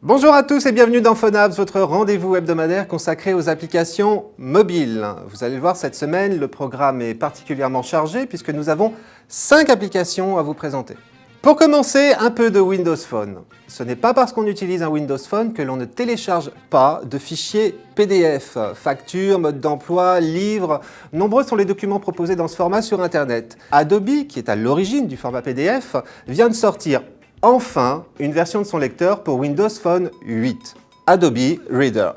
Bonjour à tous et bienvenue dans PhoneApps, votre rendez-vous hebdomadaire consacré aux applications mobiles. Vous allez le voir, cette semaine, le programme est particulièrement chargé puisque nous avons 5 applications à vous présenter. Pour commencer, un peu de Windows Phone. Ce n'est pas parce qu'on utilise un Windows Phone que l'on ne télécharge pas de fichiers PDF. Factures, mode d'emploi, livres, nombreux sont les documents proposés dans ce format sur Internet. Adobe, qui est à l'origine du format PDF, vient de sortir enfin une version de son lecteur pour Windows Phone 8, Adobe Reader.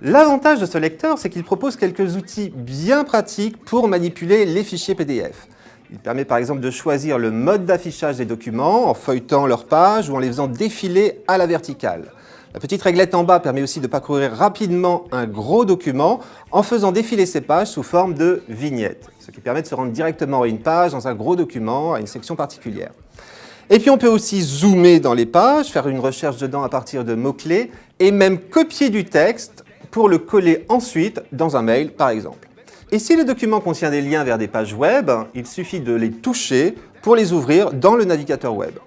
L'avantage de ce lecteur, c'est qu'il propose quelques outils bien pratiques pour manipuler les fichiers PDF. Il permet par exemple de choisir le mode d'affichage des documents en feuilletant leurs pages ou en les faisant défiler à la verticale. La petite réglette en bas permet aussi de parcourir rapidement un gros document en faisant défiler ses pages sous forme de vignettes, ce qui permet de se rendre directement à une page dans un gros document, à une section particulière. Et puis on peut aussi zoomer dans les pages, faire une recherche dedans à partir de mots-clés et même copier du texte pour le coller ensuite dans un mail par exemple. Et si le document contient des liens vers des pages web, il suffit de les toucher pour les ouvrir dans le navigateur web.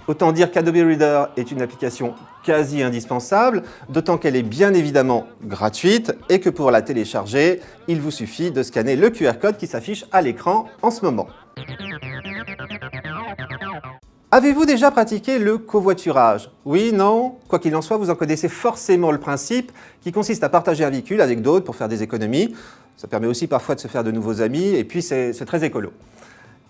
Autant dire qu'Adobe Reader est une application quasi indispensable, d'autant qu'elle est bien évidemment gratuite et que pour la télécharger, il vous suffit de scanner le QR code qui s'affiche à l'écran en ce moment. Avez-vous déjà pratiqué le covoiturage? Oui, non? Quoi qu'il en soit, vous en connaissez forcément le principe qui consiste à partager un véhicule avec d'autres pour faire des économies. Ça permet aussi parfois de se faire de nouveaux amis et puis c'est très écolo.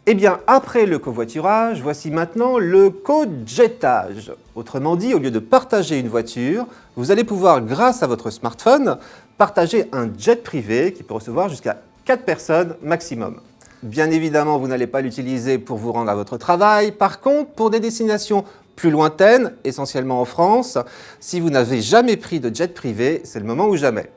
Eh bien, après le covoiturage, voici maintenant le cojetage. Autrement dit, au lieu de partager une voiture, vous allez pouvoir, grâce à votre smartphone, partager un jet privé qui peut recevoir jusqu'à 4 personnes maximum. Bien évidemment, vous n'allez pas l'utiliser pour vous rendre à votre travail. Par contre, pour des destinations plus lointaines, essentiellement en France, si vous n'avez jamais pris de jet privé, c'est le moment ou jamais.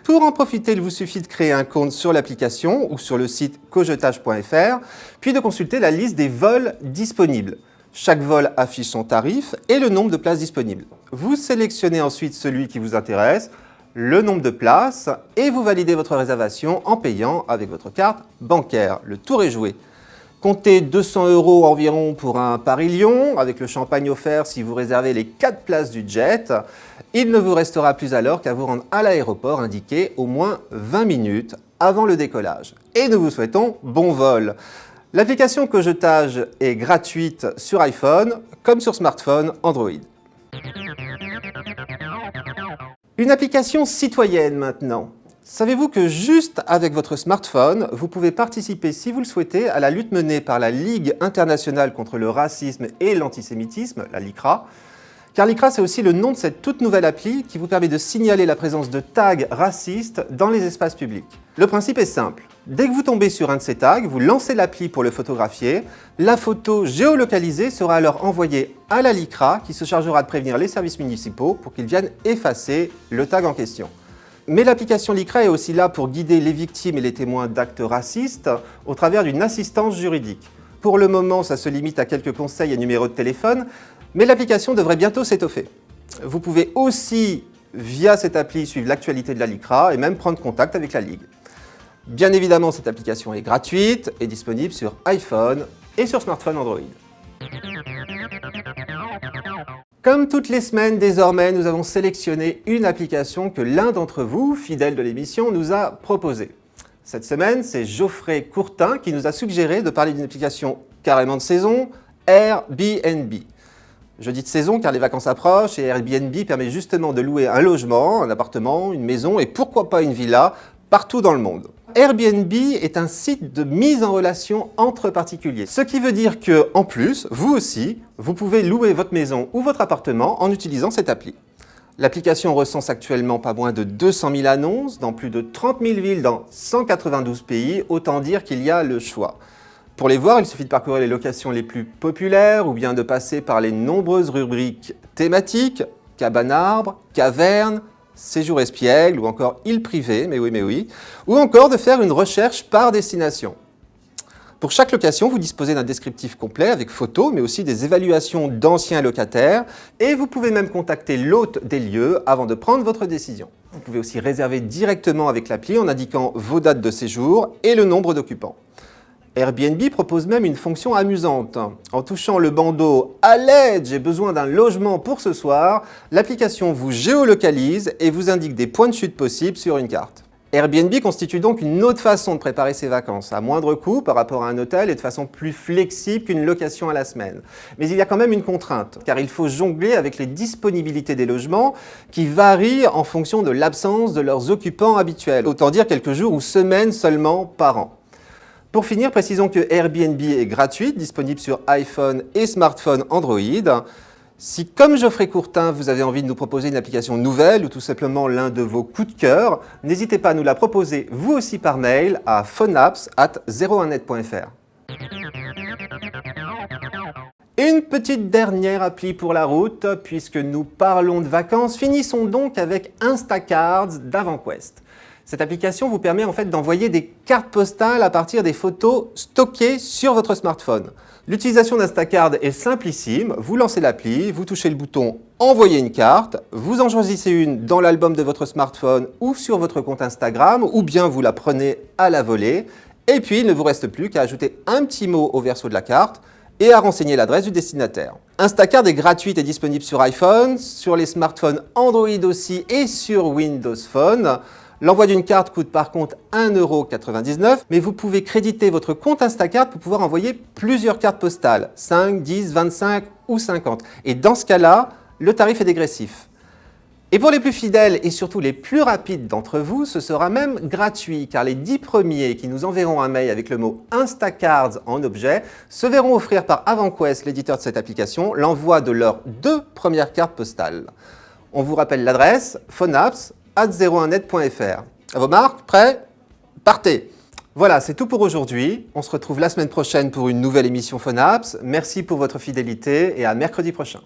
Pour en profiter, il vous suffit de créer un compte sur l'application ou sur le site cojetage.fr, puis de consulter la liste des vols disponibles. Chaque vol affiche son tarif et le nombre de places disponibles. Vous sélectionnez ensuite celui qui vous intéresse, le nombre de places et vous validez votre réservation en payant avec votre carte bancaire. Le tour est joué. Comptez 200 € environ pour un Paris-Lyon, avec le champagne offert si vous réservez les 4 places du jet. Il ne vous restera plus alors qu'à vous rendre à l'aéroport indiqué au moins 20 minutes avant le décollage. Et nous vous souhaitons bon vol. L'application Cojetage est gratuite sur iPhone comme sur smartphone Android. Une application citoyenne maintenant. Savez-vous que juste avec votre smartphone, vous pouvez participer, si vous le souhaitez, à la lutte menée par la Ligue internationale contre le racisme et l'antisémitisme, la LICRA. Car LICRA, c'est aussi le nom de cette toute nouvelle appli qui vous permet de signaler la présence de tags racistes dans les espaces publics. Le principe est simple. Dès que vous tombez sur un de ces tags, vous lancez l'appli pour le photographier. La photo géolocalisée sera alors envoyée à la LICRA qui se chargera de prévenir les services municipaux pour qu'ils viennent effacer le tag en question. Mais l'application LICRA est aussi là pour guider les victimes et les témoins d'actes racistes au travers d'une assistance juridique. Pour le moment, ça se limite à quelques conseils et numéros de téléphone, mais l'application devrait bientôt s'étoffer. Vous pouvez aussi, via cette appli, suivre l'actualité de la LICRA et même prendre contact avec la Ligue. Bien évidemment, cette application est gratuite et disponible sur iPhone et sur smartphone Android. Comme toutes les semaines, désormais, nous avons sélectionné une application que l'un d'entre vous, fidèle de l'émission, nous a proposée. Cette semaine, c'est Geoffrey Courtin qui nous a suggéré de parler d'une application carrément de saison, Airbnb. Je dis de saison car les vacances approchent et Airbnb permet justement de louer un logement, un appartement, une maison et pourquoi pas une villa partout dans le monde. Airbnb est un site de mise en relation entre particuliers. Ce qui veut dire que, en plus, vous aussi, vous pouvez louer votre maison ou votre appartement en utilisant cette appli. L'application recense actuellement pas moins de 200 000 annonces dans plus de 30 000 villes dans 192 pays, autant dire qu'il y a le choix. Pour les voir, il suffit de parcourir les locations les plus populaires ou bien de passer par les nombreuses rubriques thématiques, cabane à arbres, cavernes, séjour espiègle ou encore île privée, mais oui, ou encore de faire une recherche par destination. Pour chaque location, vous disposez d'un descriptif complet avec photos, mais aussi des évaluations d'anciens locataires et vous pouvez même contacter l'hôte des lieux avant de prendre votre décision. Vous pouvez aussi réserver directement avec l'appli en indiquant vos dates de séjour et le nombre d'occupants. Airbnb propose même une fonction amusante. En touchant le bandeau « À l'aide, j'ai besoin d'un logement pour ce soir », l'application vous géolocalise et vous indique des points de chute possibles sur une carte. Airbnb constitue donc une autre façon de préparer ses vacances, à moindre coût par rapport à un hôtel et de façon plus flexible qu'une location à la semaine. Mais il y a quand même une contrainte, car il faut jongler avec les disponibilités des logements qui varient en fonction de l'absence de leurs occupants habituels, autant dire quelques jours ou semaines seulement par an. Pour finir, précisons que Airbnb est gratuite, disponible sur iPhone et smartphone Android. Si, comme Geoffrey Courtin, vous avez envie de nous proposer une application nouvelle ou tout simplement l'un de vos coups de cœur, n'hésitez pas à nous la proposer vous aussi par mail à phonaps@01net.fr. Une petite dernière appli pour la route, puisque nous parlons de vacances, finissons donc avec Instacards d'AvantQuest. Cette application vous permet en fait d'envoyer des cartes postales à partir des photos stockées sur votre smartphone. L'utilisation d'Instacard est simplissime, vous lancez l'appli, vous touchez le bouton « Envoyer une carte », vous en choisissez une dans l'album de votre smartphone ou sur votre compte Instagram, ou bien vous la prenez à la volée, et puis il ne vous reste plus qu'à ajouter un petit mot au verso de la carte et à renseigner l'adresse du destinataire. Instacard est gratuite et disponible sur iPhone, sur les smartphones Android aussi et sur Windows Phone. L'envoi d'une carte coûte par contre 1,99 €, mais vous pouvez créditer votre compte Instacard pour pouvoir envoyer plusieurs cartes postales, 5, 10, 25 ou 50. Et dans ce cas-là, le tarif est dégressif. Et pour les plus fidèles et surtout les plus rapides d'entre vous, ce sera même gratuit, car les 10 premiers qui nous enverront un mail avec le mot Instacards en objet se verront offrir par AvantQuest, l'éditeur de cette application, l'envoi de leurs 2 premières cartes postales. On vous rappelle l'adresse phonaps@01net.fr. À vos marques, prêts? Partez! Voilà, c'est tout pour aujourd'hui. On se retrouve la semaine prochaine pour une nouvelle émission Phonaps. Merci pour votre fidélité et à mercredi prochain.